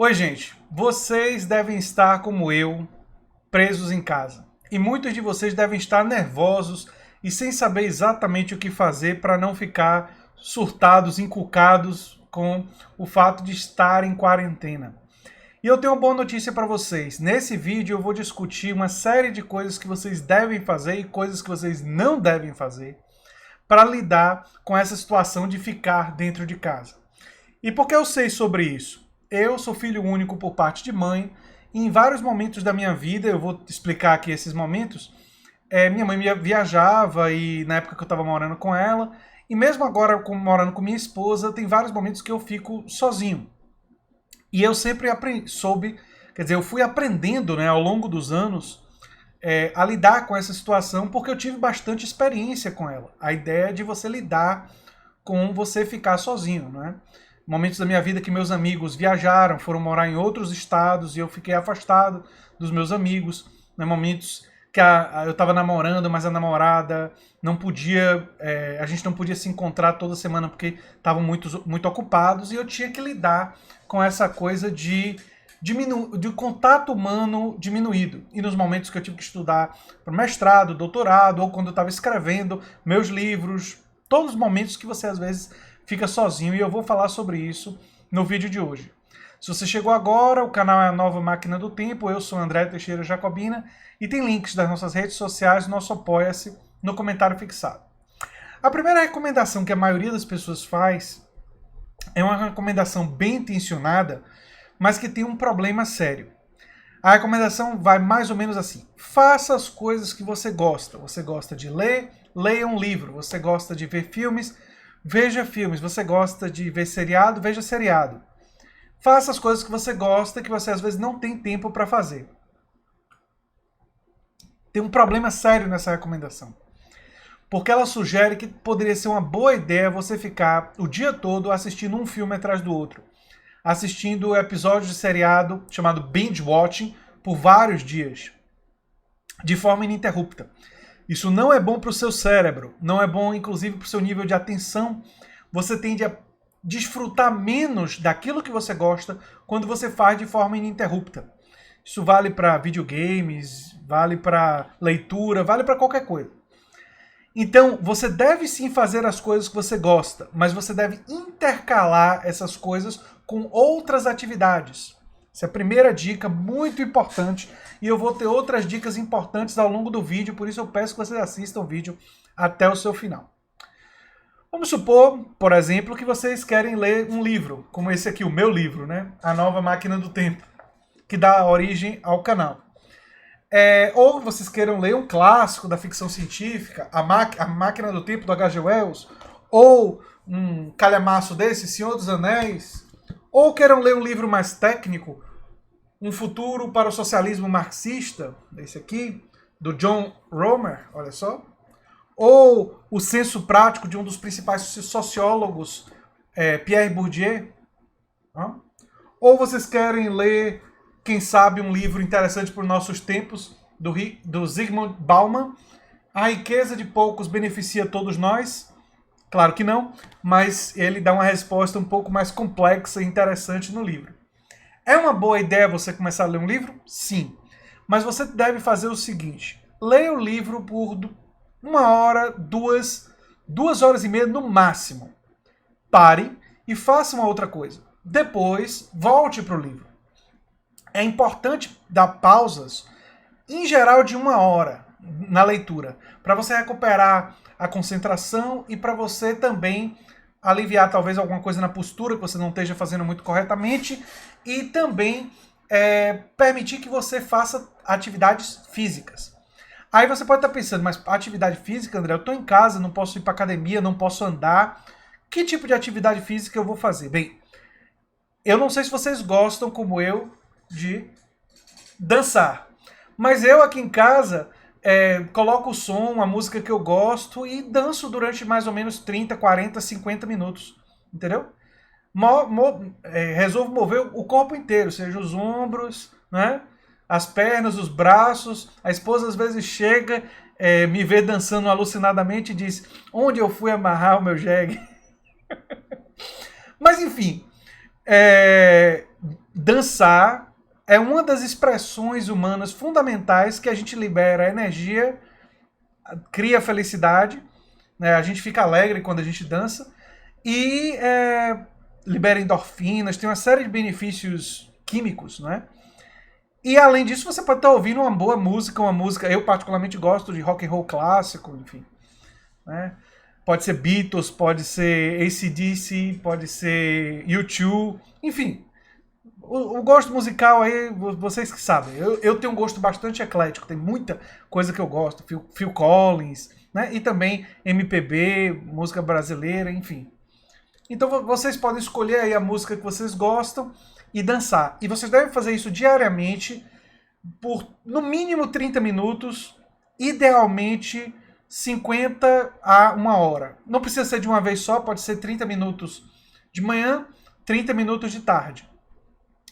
Oi, gente. Vocês devem estar como eu, presos em casa. E muitos de vocês devem estar nervosos e sem saber exatamente o que fazer para não ficar surtados, encucados com o fato de estar em quarentena. E eu tenho uma boa notícia para vocês. Nesse vídeo eu vou discutir uma série de coisas que vocês devem fazer e coisas que vocês não devem fazer para lidar com essa situação de ficar dentro de casa. E por que eu sei sobre isso? Eu sou filho único por parte de mãe, e em vários momentos da minha vida, eu vou explicar aqui esses momentos, minha mãe viajava, e na época que eu estava morando com ela, e mesmo agora morando com minha esposa, tem vários momentos que eu fico sozinho. E eu sempre eu fui aprendendo, né, ao longo dos anos a lidar com essa situação, porque eu tive bastante experiência com ela. A ideia de você lidar com você ficar sozinho, né? Momentos da minha vida que meus amigos viajaram, foram morar em outros estados e eu fiquei afastado dos meus amigos. Né? Momentos que eu estava namorando, mas a namorada não podia, a gente não podia se encontrar toda semana porque estavam muito ocupados e eu tinha que lidar com essa coisa de contato humano diminuído. E nos momentos que eu tive que estudar para mestrado, doutorado, ou quando eu estava escrevendo meus livros, todos os momentos que você às vezes fica sozinho, e eu vou falar sobre isso no vídeo de hoje. Se você chegou agora, o canal é a Nova Máquina do Tempo, eu sou André Teixeira Jacobina, e tem links das nossas redes sociais, do nosso Apoia-se, no comentário fixado. A primeira recomendação que a maioria das pessoas faz é uma recomendação bem intencionada, mas que tem um problema sério. A recomendação vai mais ou menos assim: faça as coisas que você gosta. Você gosta de ler? Leia um livro. Você gosta de ver filmes? Veja filmes. Você gosta de ver seriado? Veja seriado. Faça as coisas que você gosta, que você às vezes não tem tempo para fazer. Tem um problema sério nessa recomendação. Porque ela sugere que poderia ser uma boa ideia você ficar o dia todo assistindo um filme atrás do outro. Assistindo episódios de seriado chamado binge watching por vários dias. De forma ininterrupta. Isso não é bom para o seu cérebro, não é bom inclusive para o seu nível de atenção. Você tende a desfrutar menos daquilo que você gosta quando você faz de forma ininterrupta. Isso vale para videogames, vale para leitura, vale para qualquer coisa. Então, você deve sim fazer as coisas que você gosta, mas você deve intercalar essas coisas com outras atividades. Essa é a primeira dica, muito importante, e eu vou ter outras dicas importantes ao longo do vídeo, por isso eu peço que vocês assistam o vídeo até o seu final. Vamos supor, por exemplo, que vocês querem ler um livro, como esse aqui, o meu livro, né? A Nova Máquina do Tempo, que dá origem ao canal. Ou vocês queiram ler um clássico da ficção científica, a Máquina do Tempo, do H.G. Wells, ou um calhamaço desse, Senhor dos Anéis, ou queiram ler um livro mais técnico, Um Futuro para o Socialismo Marxista, esse aqui, do John Romer, olha só, ou O Senso Prático, de um dos principais sociólogos, Pierre Bourdieu, ou vocês querem ler, quem sabe, um livro interessante para os nossos tempos, do Zygmunt Bauman, A Riqueza de Poucos Beneficia Todos Nós? Claro que não, mas ele dá uma resposta um pouco mais complexa e interessante no livro. É uma boa ideia você começar a ler um livro? Sim. Mas você deve fazer o seguinte: leia o livro por 1 hora, 2 horas e meia no máximo. Pare e faça uma outra coisa. Depois, volte para o livro. É importante dar pausas, em geral de 1 hora, na leitura, para você recuperar a concentração e para você também aliviar talvez alguma coisa na postura que você não esteja fazendo muito corretamente e também permitir que você faça atividades físicas. Aí você pode estar pensando, mas atividade física, André, eu estou em casa, não posso ir para academia, não posso andar. Que tipo de atividade física eu vou fazer? Bem, eu não sei se vocês gostam, como eu, de dançar. Mas eu aqui em casa coloco o som, a música que eu gosto e danço durante mais ou menos 30, 40, 50 minutos. Entendeu? Resolvo mover o corpo inteiro, seja os ombros, né? As pernas, os braços. A esposa às vezes chega, me vê dançando alucinadamente e diz: onde eu fui amarrar o meu jegue? Mas enfim, dançar é uma das expressões humanas fundamentais que a gente libera energia, cria felicidade, né? A gente fica alegre quando a gente dança e libera endorfinas, tem uma série de benefícios químicos, né? E além disso, você pode estar ouvindo uma boa música, eu particularmente gosto de rock and roll clássico, enfim, né? Pode ser Beatles, pode ser AC/DC, pode ser U2, enfim. O gosto musical aí, vocês que sabem. Eu tenho um gosto bastante eclético, tem muita coisa que eu gosto. Phil Collins, né? E também MPB, música brasileira, enfim. Então vocês podem escolher aí a música que vocês gostam e dançar. E vocês devem fazer isso diariamente por no mínimo 30 minutos, idealmente 50 a 1 hora. Não precisa ser de uma vez só, pode ser 30 minutos de manhã, 30 minutos de tarde.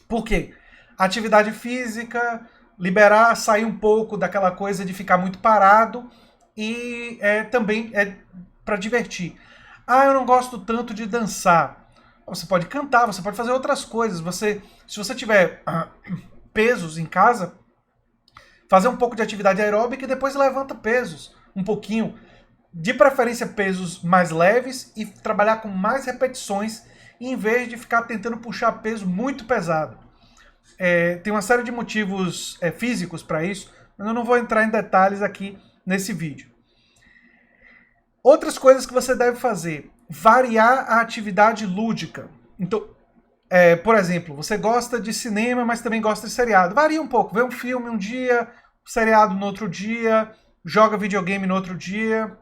Por quê? Atividade física, liberar, sair um pouco daquela coisa de ficar muito parado e também é para divertir. Ah, eu não gosto tanto de dançar. Você pode cantar, você pode fazer outras coisas. Se você tiver pesos em casa, fazer um pouco de atividade aeróbica e depois levanta pesos um pouquinho. De preferência pesos mais leves e trabalhar com mais repetições em vez de ficar tentando puxar peso muito pesado. Tem uma série de motivos físicos para isso, mas eu não vou entrar em detalhes aqui nesse vídeo. Outras coisas que você deve fazer. Variar a atividade lúdica. Então, por exemplo, você gosta de cinema, mas também gosta de seriado. Varia um pouco. Vê um filme um dia, seriado no outro dia, joga videogame no outro dia,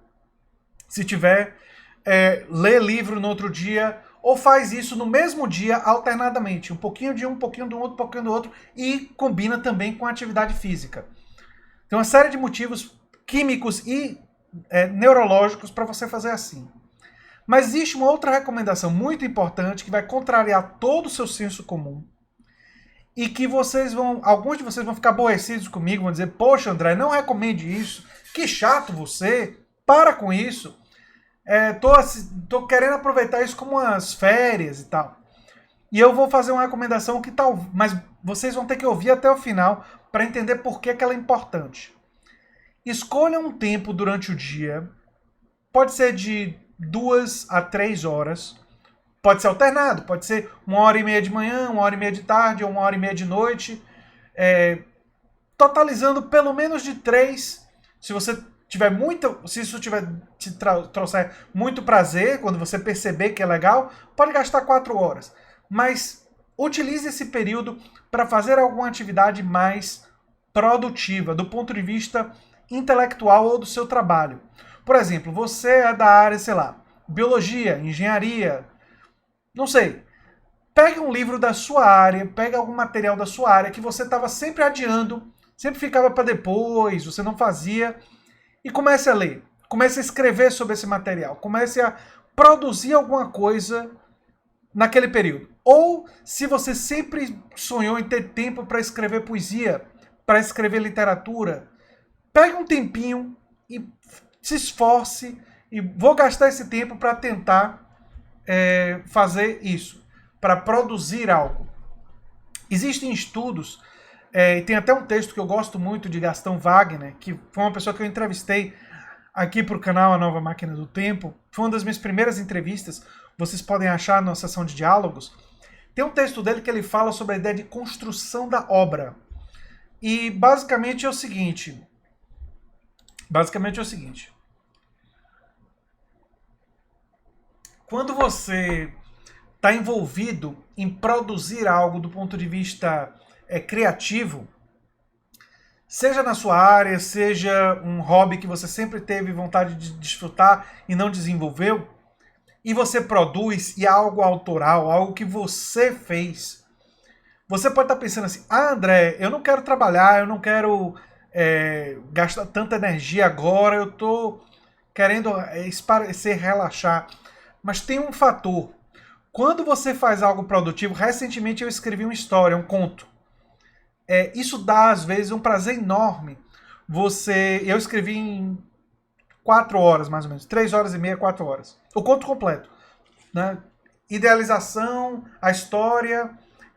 se tiver. Lê livro no outro dia. Ou faz isso no mesmo dia, alternadamente. Um pouquinho de um pouquinho do outro, um pouquinho do outro. E combina também com a atividade física. Tem uma série de motivos químicos e neurológicos para você fazer assim. Mas existe uma outra recomendação muito importante que vai contrariar todo o seu senso comum e que alguns de vocês vão ficar aborrecidos comigo, vão dizer, poxa André, não recomende isso, que chato você, para com isso, tô querendo aproveitar isso como umas férias e tal. E eu vou fazer uma recomendação que mas vocês vão ter que ouvir até o final para entender por que ela é importante. Escolha um tempo durante o dia, pode ser de 2 a 3 horas, pode ser alternado, pode ser 1h30 de manhã, 1h30 de tarde ou 1h30 de noite, totalizando pelo menos de 3, se isso te trouxer muito prazer, quando você perceber que é legal, pode gastar 4 horas, mas utilize esse período para fazer alguma atividade mais produtiva, do ponto de vista intelectual ou do seu trabalho. Por exemplo, você é da área, sei lá, biologia, engenharia, não sei. Pega um livro da sua área, pega algum material da sua área que você estava sempre adiando, sempre ficava para depois, você não fazia, e comece a ler. Comece a escrever sobre esse material. Comece a produzir alguma coisa naquele período. Ou, se você sempre sonhou em ter tempo para escrever poesia, para escrever literatura, pegue um tempinho e se esforce e vou gastar esse tempo para tentar fazer isso, para produzir algo. Existem estudos, e tem até um texto que eu gosto muito de Gastão Wagner, que foi uma pessoa que eu entrevistei aqui para o canal A Nova Máquina do Tempo. Foi uma das minhas primeiras entrevistas, vocês podem achar na seção de diálogos. Tem um texto dele que ele fala sobre a ideia de construção da obra. E basicamente é o seguinte. Quando você está envolvido em produzir algo do ponto de vista criativo, seja na sua área, seja um hobby que você sempre teve vontade de desfrutar e não desenvolveu, e você produz e é algo autoral, algo que você fez, você pode estar pensando assim, André, eu não quero trabalhar, eu não quero gastar tanta energia agora, eu estou querendo esparecer, relaxar. Mas tem um fator. Quando você faz algo produtivo, recentemente eu escrevi uma história, um conto. Isso dá, às vezes, um prazer enorme. Eu escrevi em 4 horas, mais ou menos. 3h30, 4 horas. O conto completo. Né? Idealização, a história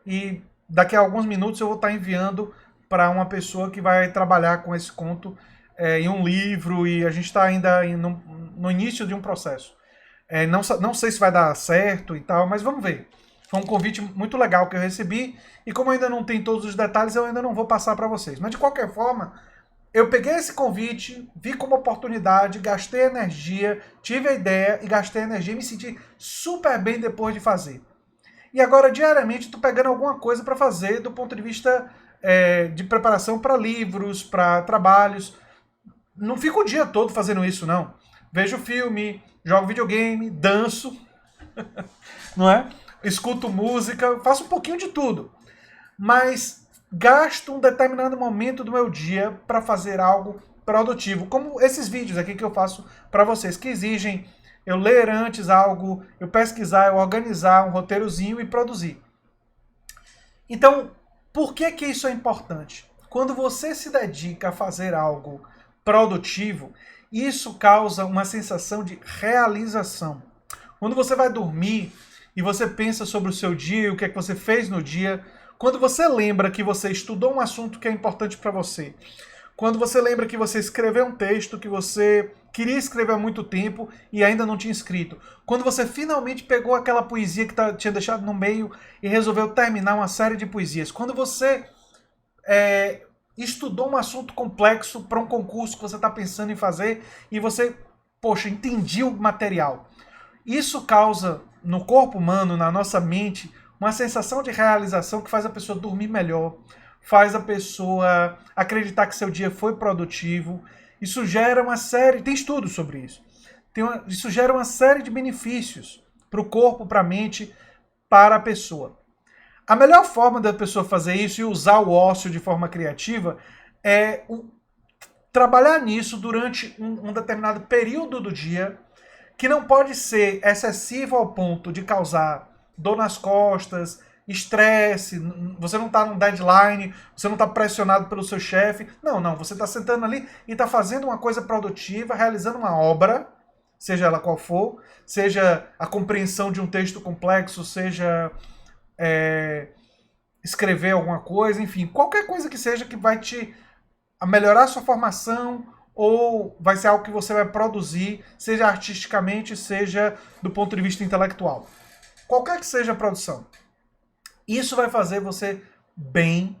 e daqui a alguns minutos eu vou estar enviando para uma pessoa que vai trabalhar com esse conto em um livro, e a gente está ainda no início de um processo. Não sei se vai dar certo e tal, mas vamos ver. Foi um convite muito legal que eu recebi, e como eu ainda não tenho todos os detalhes, eu ainda não vou passar para vocês. Mas de qualquer forma, eu peguei esse convite, vi como oportunidade, gastei energia, tive a ideia e gastei energia e me senti super bem depois de fazer. E agora, diariamente, estou pegando alguma coisa para fazer do ponto de vista de preparação para livros, para trabalhos. Não fico o dia todo fazendo isso, não. Vejo filme, jogo videogame, danço, não é? Escuto música, faço um pouquinho de tudo. Mas gasto um determinado momento do meu dia para fazer algo produtivo, como esses vídeos aqui que eu faço para vocês, que exigem eu ler antes algo, eu pesquisar, eu organizar um roteirozinho e produzir. Então, por que que isso é importante? Quando você se dedica a fazer algo produtivo, isso causa uma sensação de realização. Quando você vai dormir e você pensa sobre o seu dia, o que é que você fez no dia, quando você lembra que você estudou um assunto que é importante para você, quando você lembra que você escreveu um texto que você queria escrever há muito tempo e ainda não tinha escrito, quando você finalmente pegou aquela poesia que tinha deixado no meio e resolveu terminar uma série de poesias, quando você estudou um assunto complexo para um concurso que você está pensando em fazer e você, poxa, entendi o material. Isso causa no corpo humano, na nossa mente, uma sensação de realização que faz a pessoa dormir melhor, faz a pessoa acreditar que seu dia foi produtivo. Isso gera uma série, tem estudos sobre isso. Isso gera uma série de benefícios para o corpo, para a mente, para a pessoa. A melhor forma da pessoa fazer isso e usar o ócio de forma criativa é trabalhar nisso durante um determinado período do dia, que não pode ser excessivo ao ponto de causar dor nas costas, estresse, você não está num deadline, você não está pressionado pelo seu chefe. Não, você está sentando ali e está fazendo uma coisa produtiva, realizando uma obra, seja ela qual for, seja a compreensão de um texto complexo, seja escrever alguma coisa, enfim, qualquer coisa que seja que vai te melhorar a sua formação, ou vai ser algo que você vai produzir, seja artisticamente, seja do ponto de vista intelectual. Qualquer que seja a produção. Isso vai fazer você bem,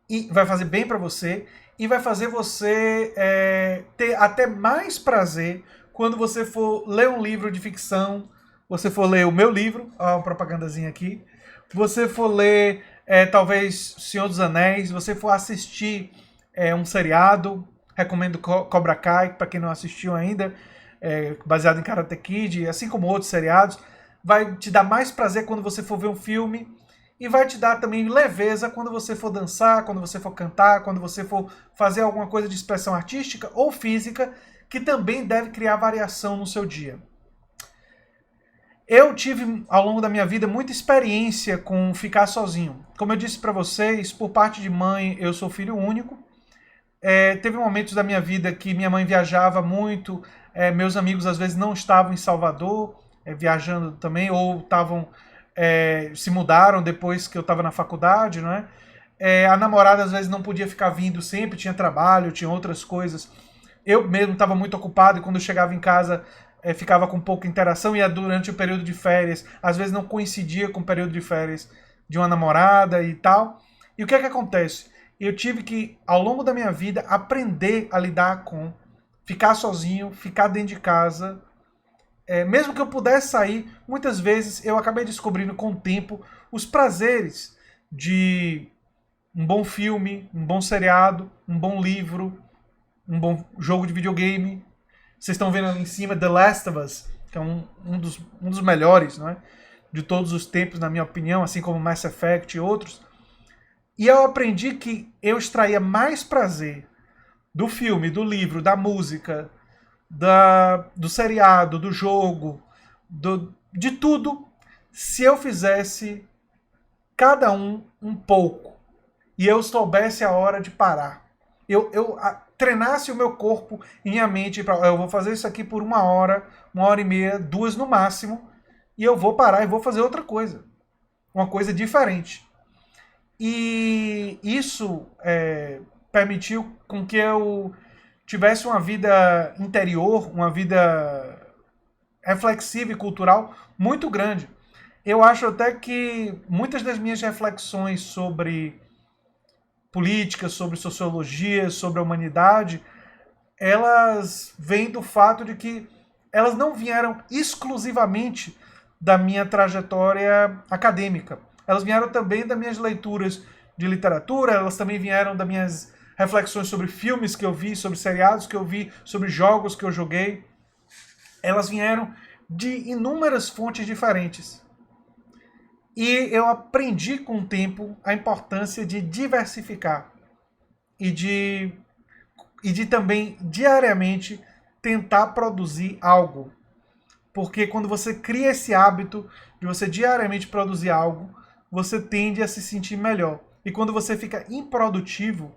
e vai fazer bem para você, e vai fazer você ter até mais prazer quando você for ler um livro de ficção, você for ler o meu livro, ó, uma propagandazinha aqui, você for ler talvez Senhor dos Anéis, você for assistir um seriado, recomendo Cobra Kai, para quem não assistiu ainda, baseado em Karate Kid, assim como outros seriados. Vai te dar mais prazer quando você for ver um filme, e vai te dar também leveza quando você for dançar, quando você for cantar, quando você for fazer alguma coisa de expressão artística ou física, que também deve criar variação no seu dia. Eu tive, ao longo da minha vida, muita experiência com ficar sozinho. Como eu disse para vocês, por parte de mãe, eu sou filho único. Teve momentos da minha vida que minha mãe viajava muito, meus amigos às vezes não estavam em Salvador, viajando também, ou se mudaram depois que eu estava na faculdade, não é? A namorada às vezes não podia ficar vindo sempre, tinha trabalho, tinha outras coisas. Eu mesmo estava muito ocupado, e quando eu chegava em casa ficava com pouca interação, e durante o período de férias, às vezes não coincidia com o período de férias de uma namorada e tal. E o que é que acontece? Eu tive que, ao longo da minha vida, aprender a lidar com ficar sozinho, ficar dentro de casa. Mesmo que eu pudesse sair, muitas vezes eu acabei descobrindo com o tempo os prazeres de um bom filme, um bom seriado, um bom livro, um bom jogo de videogame. Vocês estão vendo ali em cima The Last of Us, que é um dos melhores, não é? De todos os tempos, na minha opinião, assim como Mass Effect e outros. E eu aprendi que eu extraía mais prazer do filme, do livro, da música, do seriado, do jogo, de tudo, se eu fizesse cada um pouco e eu soubesse a hora de parar. Eu treinasse o meu corpo e minha mente para eu vou fazer isso aqui por 1 hora, 1 hora e meia, 2 no máximo, e eu vou parar e vou fazer outra coisa, uma coisa diferente. E isso permitiu com que eu tivesse uma vida interior, uma vida reflexiva e cultural muito grande. Eu acho até que muitas das minhas reflexões sobre política, sobre sociologia, sobre a humanidade, elas vêm do fato de que elas não vieram exclusivamente da minha trajetória acadêmica. Elas vieram também das minhas leituras de literatura, elas também vieram das minhas reflexões sobre filmes que eu vi, sobre seriados que eu vi, sobre jogos que eu joguei. Elas vieram de inúmeras fontes diferentes. E eu aprendi com o tempo a importância de diversificar e de também diariamente tentar produzir algo. Porque quando você cria esse hábito de você diariamente produzir algo, você tende a se sentir melhor. E quando você fica improdutivo,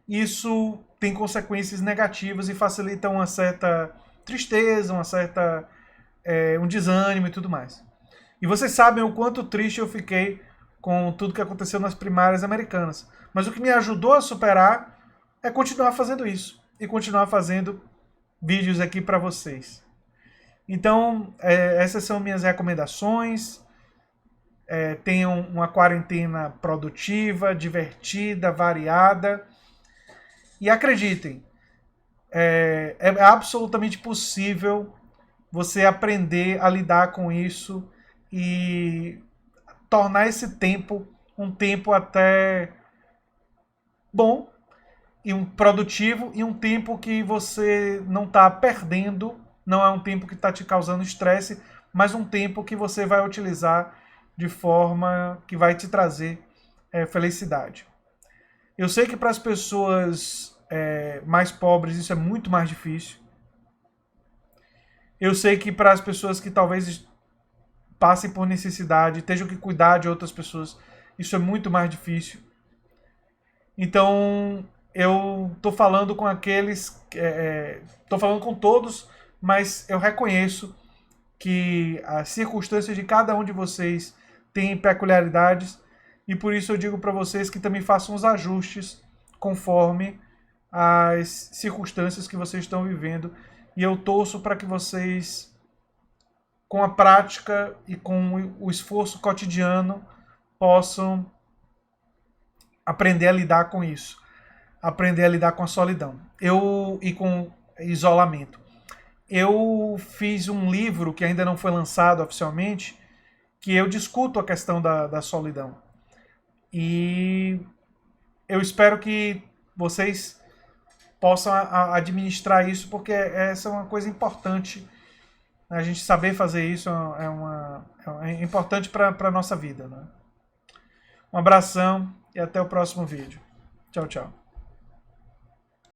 isso tem consequências negativas e facilita uma certa tristeza, um desânimo e tudo mais. E vocês sabem o quanto triste eu fiquei com tudo que aconteceu nas primárias americanas. Mas o que me ajudou a superar é continuar fazendo isso. E continuar fazendo vídeos aqui para vocês. Então, essas são minhas recomendações. Tenham uma quarentena produtiva, divertida, variada. E acreditem, é absolutamente possível você aprender a lidar com isso e tornar esse tempo um tempo até bom e um produtivo e um tempo que você não está perdendo, não é um tempo que está te causando estresse, mas um tempo que você vai utilizar de forma que vai te trazer felicidade. Eu sei que para as pessoas mais pobres isso é muito mais difícil. Eu sei que para as pessoas que talvez passem por necessidade, tenham que cuidar de outras pessoas, isso é muito mais difícil. Então, eu estou falando com aqueles, estou falando com todos, mas eu reconheço que as circunstâncias de cada um de vocês têm peculiaridades e por isso eu digo para vocês que também façam os ajustes conforme as circunstâncias que vocês estão vivendo e eu torço para que vocês, com a prática e com o esforço cotidiano, possam aprender a lidar com isso. Aprender a lidar com a solidão. E com isolamento. Eu fiz um livro que ainda não foi lançado oficialmente, que eu discuto a questão da solidão. E eu espero que vocês possam administrar isso, porque essa é uma coisa importante. A gente saber fazer isso é importante para a nossa vida. Né? Um abração e até o próximo vídeo. Tchau, tchau.